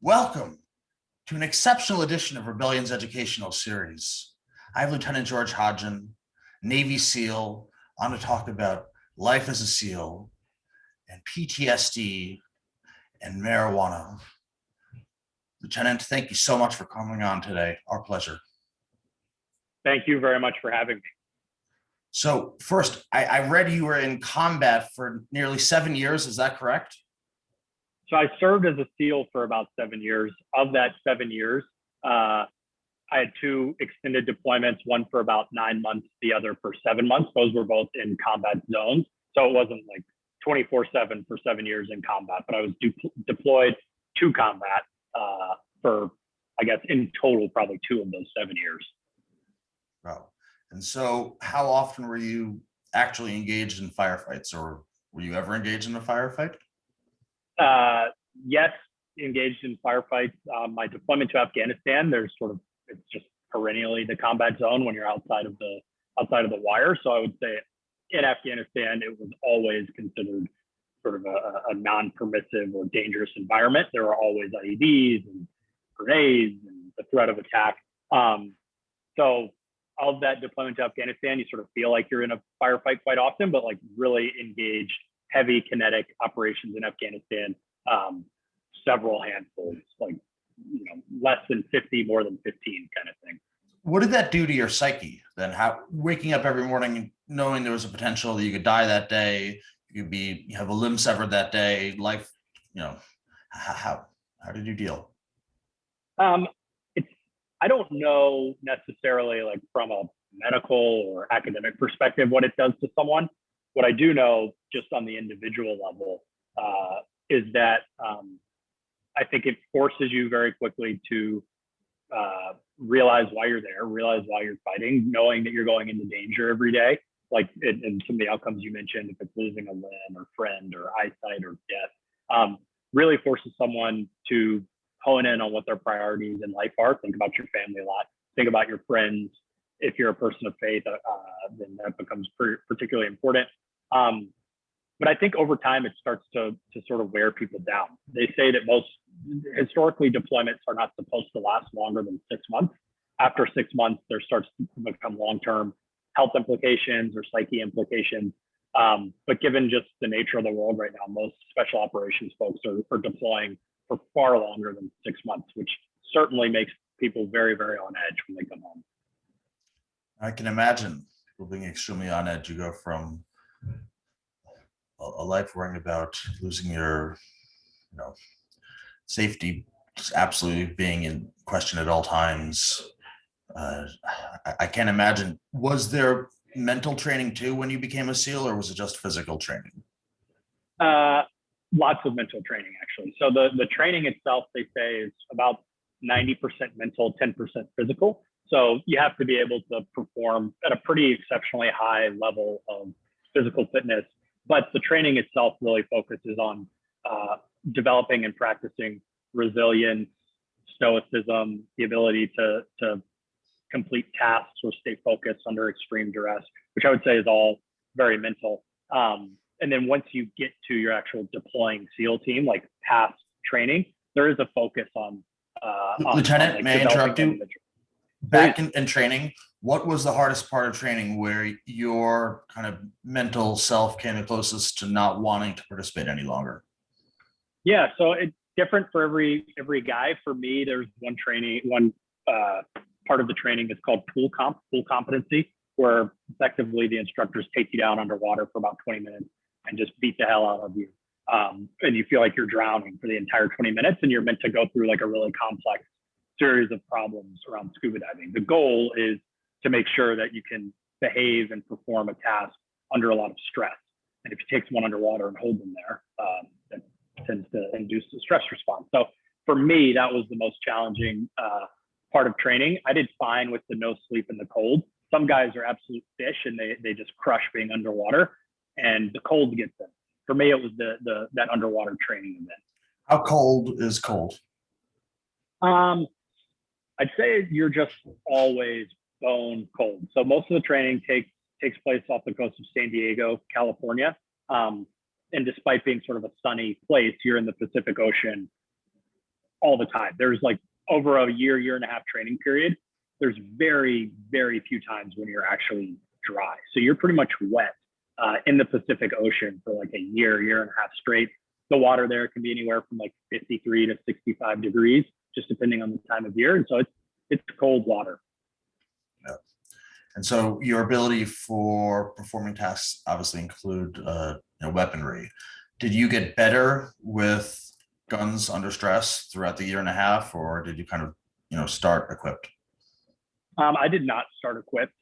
Welcome to an exceptional edition of Rebellion's educational series. I have Lieutenant George Hodgin, Navy SEAL, on to talk about life as a SEAL and PTSD and marijuana. Lieutenant, thank you so much for coming on today. Our pleasure. Thank you very much for having me. So first, I read you were in combat for nearly 7 years. Is that correct? So I served as a SEAL for about 7 years. Of that 7 years, I had two extended deployments, one for about 9 months, the other for 7 months. Those were both in combat zones. So it wasn't like 24/7 for 7 years in combat, but I was deployed to combat for, I guess, in total, probably 2 of those 7 years. Wow. And so how often were you actually engaged in firefights, or were you ever engaged in a firefight? Yes, engaged in firefights. My deployment to Afghanistan, it's just perennially the combat zone when you're outside of the wire. So I would say in Afghanistan, it was always considered sort of a non-permissive or dangerous environment. There were always IEDs and grenades and the threat of attack. So of that deployment to Afghanistan, you sort of feel like you're in a firefight quite often, but like really engaged heavy kinetic operations in Afghanistan, several handfuls, like, less than 50, more than 15 kind of thing. What did that do to your psyche then? How, waking up every morning knowing there was a potential that you could die that day, you have a limb severed that day, life, how did you deal? I don't know necessarily like from a medical or academic perspective what it does to someone. What I do know just on the individual level is that I think it forces you very quickly to realize why you're there, realize why you're fighting, knowing that you're going into danger every day. Like in some of the outcomes you mentioned, if it's losing a limb or friend or eyesight or death, really forces someone to hone in on what their priorities in life are. Think about your family a lot. Think about your friends. If you're a person of faith, then that becomes particularly important. But I think over time, it starts to sort of wear people down. They say that historically deployments are not supposed to last longer than 6 months. After 6 months, there starts to become long-term health implications or psyche implications. But given just the nature of the world right now, most special operations folks are deploying for far longer than 6 months, which certainly makes people very, very on edge when they come home. I can imagine people being extremely on edge. You go from a life worrying about losing your, safety, just absolutely being in question at all times. I can't imagine. Was there mental training too when you became a SEAL, or was it just physical training? Lots of mental training, actually. So the training itself, they say, is about 90% mental, 10% physical. So you have to be able to perform at a pretty exceptionally high level of physical fitness. But the training itself really focuses on developing and practicing resilience, stoicism, the ability to complete tasks or stay focused under extreme duress, which I would say is all very mental. And then once you get to your actual deploying SEAL team, like past training, there is a focus on Lieutenant, may I interrupt you? Back in training, what was the hardest part of training where your kind of mental self came the closest to not wanting to participate any longer? Yeah, so it's different for every guy. For me, there's one part of the training that's called pool competency, where effectively the instructors take you down underwater for about 20 minutes and just beat the hell out of you. And you feel like you're drowning for the entire 20 minutes, and you're meant to go through like a really complex series of problems around scuba diving. The goal is to make sure that you can behave and perform a task under a lot of stress. And if you take someone underwater and hold them there, that tends to induce a stress response. So for me, that was the most challenging part of training. I did fine with the no sleep in the cold. Some guys are absolute fish and they just crush being underwater, and the cold gets them. For me, it was that underwater training event. How cold is cold? I'd say you're just always bone cold. So most of the training takes place off the coast of San Diego, California. And despite being sort of a sunny place, you're in the Pacific Ocean all the time. There's like over a year and a half training period. There's very, very few times when you're actually dry. So you're pretty much wet in the Pacific Ocean for like a year and a half straight. The water there can be anywhere from like 53 to 65 degrees, just depending on the time of year. And so it's cold water. Yeah. And so your ability for performing tasks obviously include weaponry. Did you get better with guns under stress throughout the year and a half, or did you kind of start equipped? I did not start equipped.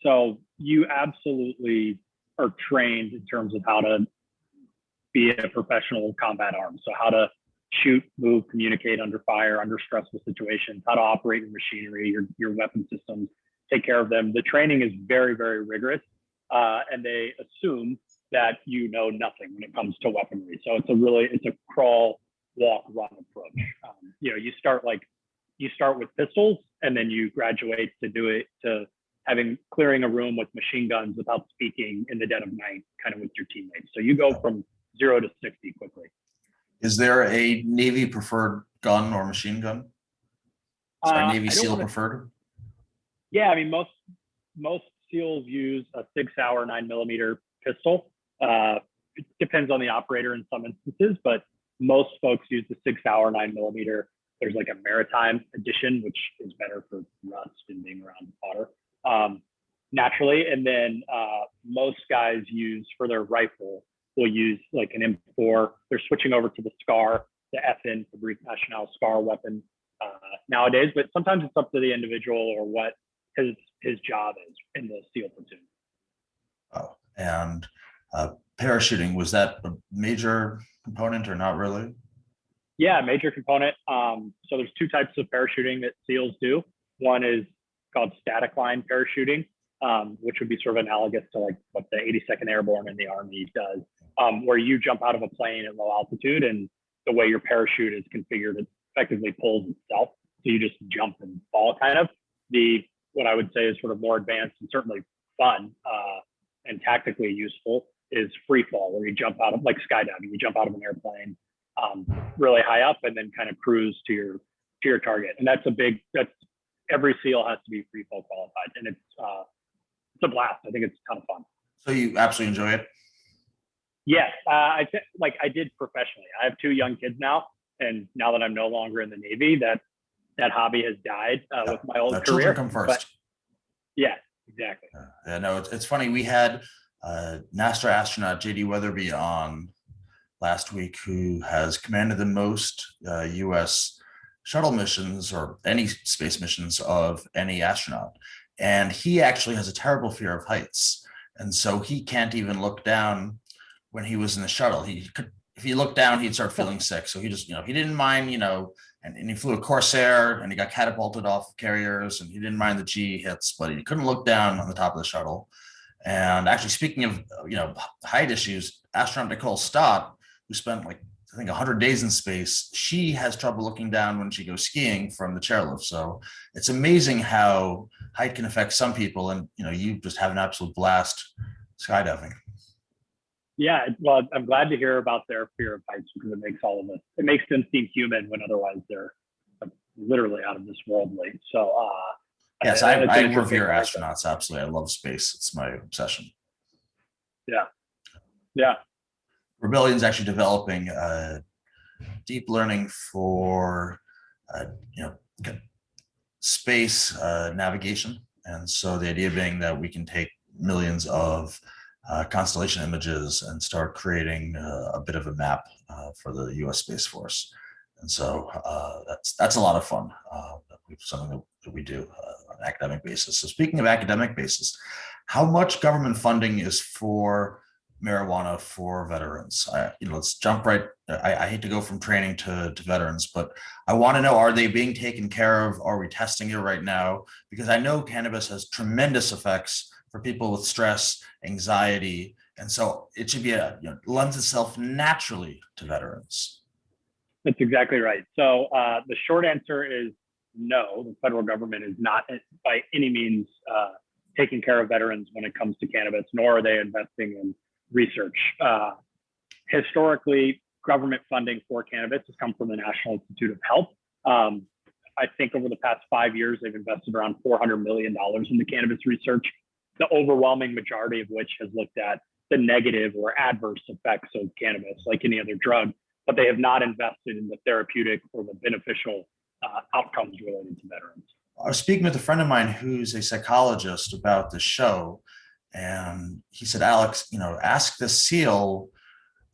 So you absolutely are trained in terms of how to be a professional combat arms. So how to shoot, move, communicate under fire, under stressful situations, how to operate your machinery, your weapon systems, take care of them. The training is very, very rigorous, and they assume that you know nothing when it comes to weaponry. So it's a crawl, walk, run approach. You start with pistols, and then you graduate to clearing a room with machine guns without speaking in the dead of night, kind of with your teammates. So you go from 0 to 60 quickly. Is there a Navy preferred gun or machine gun? Sorry, Navy SEAL preferred? Yeah, I mean, most SEALs use a 6-hour 9mm pistol. It depends on the operator in some instances, but most folks use the 6-hour 9mm. There's like a maritime edition, which is better for rust and being around water naturally. And then most guys use for their rifle will use like an M4. They're switching over to the SCAR, the FN, the Brief National SCAR weapon nowadays. But sometimes it's up to the individual or what his job is in the SEAL platoon. Oh, and parachuting, was that a major component or not really? Yeah, major component. So there's two types of parachuting that SEALs do. One is called static line parachuting, which would be sort of analogous to like what the 82nd Airborne in the Army does, where you jump out of a plane at low altitude, and the way your parachute is configured, it effectively pulls itself. So you just jump and fall kind of. What I would say is sort of more advanced and certainly fun and tactically useful is free fall, where you jump out of, like skydiving, you jump out of an airplane really high up and then kind of cruise to your target. And that's every SEAL has to be free fall qualified, and it's a blast. I think it's a ton of fun. So you absolutely enjoy it? Yes, I did professionally. I have 2 young kids now, and now that I'm no longer in the Navy, that hobby has died with my old career. Children come first. But, yeah, exactly. Yeah, no, it's funny. We had NASA astronaut JD Weatherby on last week, who has commanded the most U.S. shuttle missions or any space missions of any astronaut. And he actually has a terrible fear of heights. And so he can't even look down when he was in the shuttle. If he looked down, he'd start feeling sick. So he just, he didn't mind, and he flew a Corsair and he got catapulted off carriers, and he didn't mind the G hits, but he couldn't look down on the top of the shuttle. And actually, speaking of, height issues, astronaut Nicole Stott, who spent I think 100 days in space, she has trouble looking down when she goes skiing from the chairlift. So it's amazing how height can affect some people, and you just have an absolute blast skydiving. Yeah, well, I'm glad to hear about their fear of heights, because it makes them seem human when otherwise they're literally out of this world late. So yes, I revere astronauts. Absolutely, I love space. It's my obsession. Yeah. Rebellion's actually developing deep learning for space navigation, and so the idea being that we can take millions of constellation images and start creating a bit of a map for the U.S. Space Force. And so that's a lot of fun. Something that we do on an academic basis. So speaking of academic basis, how much government funding is for marijuana for veterans? Let's jump right. I hate to go from training to veterans, but I want to know, are they being taken care of? Are we testing it right now? Because I know cannabis has tremendous effects for people with stress, anxiety, and so it should be lends itself naturally to veterans. That's exactly right. So the short answer is no. The federal government is not by any means taking care of veterans when it comes to cannabis, nor are they investing in research. Historically, government funding for cannabis has come from the National Institute of Health. I think over the past 5 years, they've invested around $400 million into cannabis research, the overwhelming majority of which has looked at the negative or adverse effects of cannabis, like any other drug, but they have not invested in the therapeutic or the beneficial outcomes related to veterans. I was speaking with a friend of mine who's a psychologist about the show, and he said, Alex, ask the SEAL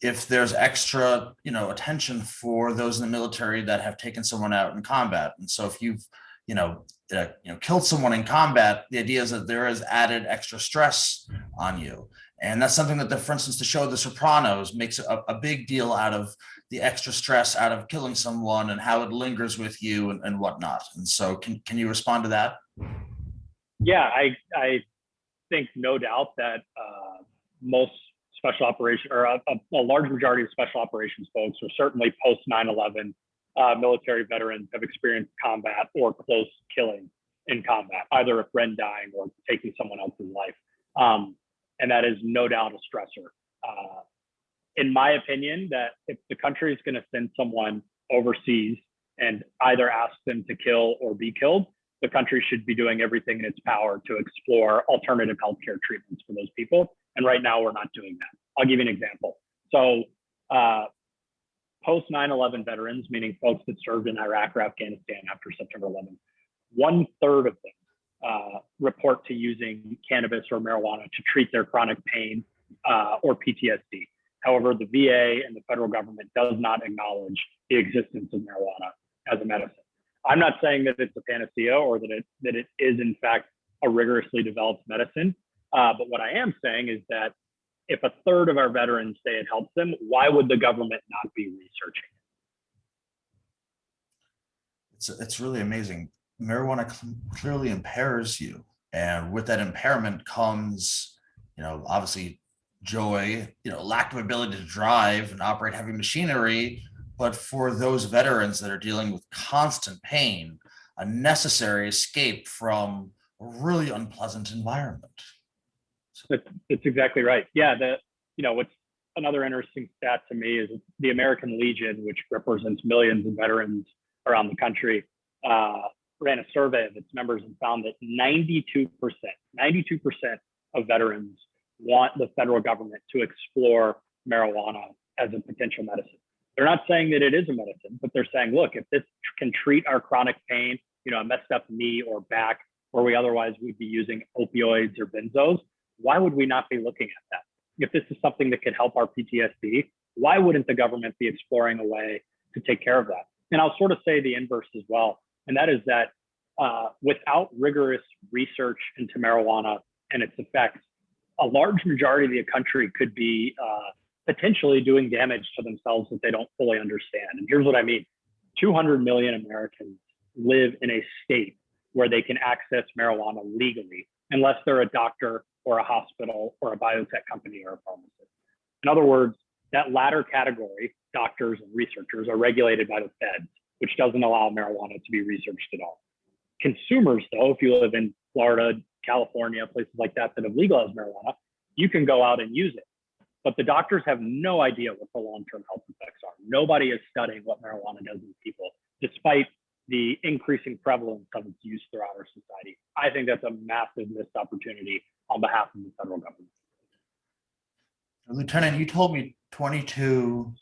if there's extra, attention for those in the military that have taken someone out in combat. And so if you've, killed someone in combat, the idea is that there is added extra stress on you. And that's something that, for instance, the show The Sopranos makes a big deal out of the extra stress out of killing someone and how it lingers with you and whatnot. And so can you respond to that? Yeah, I think no doubt that most special operation or a large majority of special operations folks, or certainly post 9/11 military veterans, have experienced combat or close killing in combat, either a friend dying or taking someone else's life. And that is no doubt a stressor. In my opinion, that if the country is going to send someone overseas and either ask them to kill or be killed, the country should be doing everything in its power to explore alternative healthcare treatments for those people. And right now, we're not doing that. I'll give you an example. So post 9/11 veterans, meaning folks that served in Iraq or Afghanistan after September 11th, 1/3 of them report to using cannabis or marijuana to treat their chronic pain or PTSD. However, the VA and the federal government does not acknowledge the existence of marijuana as a medicine. I'm not saying that it's a panacea or that it is in fact a rigorously developed medicine. But what I am saying is that if 1/3 of our veterans say it helps them, why would the government not be researching it? It's really amazing. Marijuana clearly impairs you. And with that impairment comes, obviously joy, lack of ability to drive and operate heavy machinery. But for those veterans that are dealing with constant pain, a necessary escape from a really unpleasant environment. That's exactly right. Yeah, what's another interesting stat to me is the American Legion, which represents millions of veterans around the country, ran a survey of its members and found that 92% of veterans want the federal government to explore marijuana as a potential medicine. They're not saying that it is a medicine, but they're saying, look, if this can treat our chronic pain, a messed up knee or back, where we otherwise would be using opioids or benzos, why would we not be looking at that? If this is something that could help our PTSD, why wouldn't the government be exploring a way to take care of that? And I'll sort of say the inverse as well. And that is that without rigorous research into marijuana and its effects, a large majority of the country could be potentially doing damage to themselves that they don't fully understand. And here's what I mean. 200 million Americans live in a state where they can access marijuana legally, unless they're a doctor or a hospital or a biotech company or a pharmacist. In other words, that latter category, doctors and researchers, are regulated by the feds, which doesn't allow marijuana to be researched at all. Consumers, though, if you live in Florida, California, places like that that have legalized marijuana, you can go out and use it. But the doctors have no idea what the long-term health effects are. Nobody is studying what marijuana does in people, despite the increasing prevalence of its use throughout our society. I think that's a massive missed opportunity on behalf of the federal government. Lieutenant, you told me 22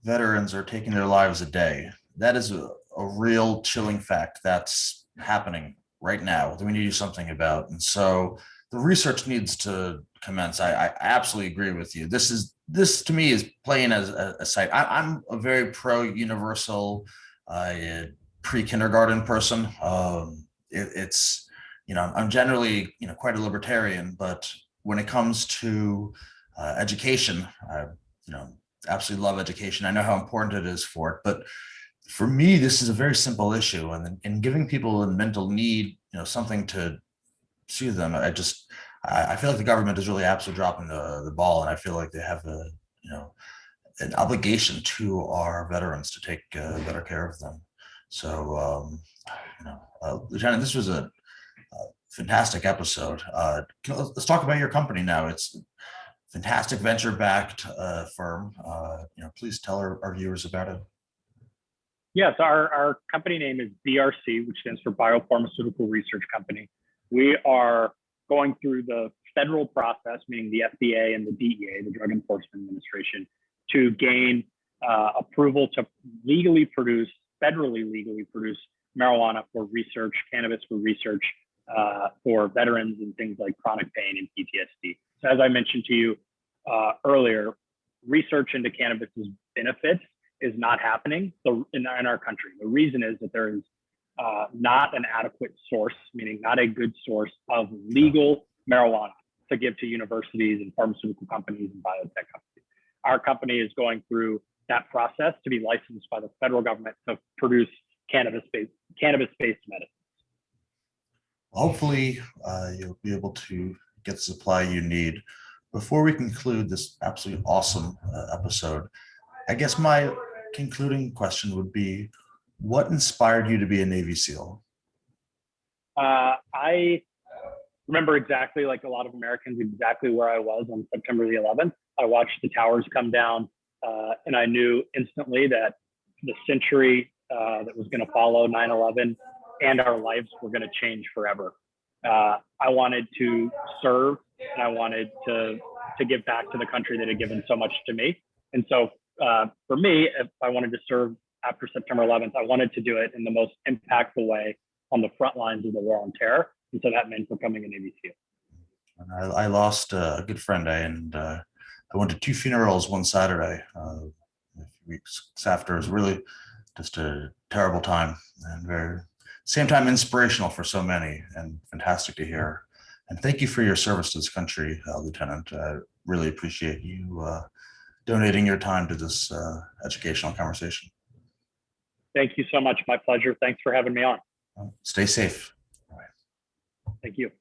veterans are taking their lives a day. That is a real chilling fact that's happening right now that we need to do something about. And so the research needs to commence. I absolutely agree with you. This to me is playing as a site. I'm a very pro universal pre-kindergarten person. It's I'm generally quite a libertarian, but when it comes to education, I absolutely love education. I know how important it is for it, but for me, this is a very simple issue, and giving people in mental need, something to soothe them. I feel like the government is really absolutely dropping the ball, and I feel like they have an obligation to our veterans to take better care of them. So, Lieutenant, this was a fantastic episode. Let's talk about your company now. It's fantastic venture-backed firm. Please tell our viewers about it. Yes, our company name is BRC, which stands for Biopharmaceutical Research Company. We are going through the federal process, meaning the FDA and the DEA, the Drug Enforcement Administration, to gain approval to federally legally produce marijuana for research, cannabis for research, for veterans and things like chronic pain and PTSD. So as I mentioned to you earlier, research into cannabis's benefits is not happening in our country. The reason is that there is not an adequate source, meaning not a good source of legal marijuana to give to universities and pharmaceutical companies and biotech companies. Our company is going through that process to be licensed by the federal government to produce cannabis-based medicine. Hopefully, you'll be able to get the supply you need. Before we conclude this absolutely awesome episode, I guess my concluding question would be, what inspired you to be a Navy SEAL? I remember exactly, like a lot of Americans, exactly where I was on September the 11th. I watched the towers come down, and I knew instantly that the century that was going to follow 9/11 and our lives were going to change forever. I wanted to serve, and I wanted to give back to the country that had given so much to me. And so for me, if I wanted to serve after September 11th, I wanted to do it in the most impactful way on the front lines of the war on terror. And so that meant becoming a Navy SEAL. I lost a good friend, and I went to 2 funerals one Saturday. A few weeks after, it was really just a terrible time, and same time inspirational for so many, and fantastic to hear. And thank you for your service to this country, Lieutenant. I really appreciate you donating your time to this educational conversation. Thank you so much. My pleasure. Thanks for having me on. Stay safe. Thank you.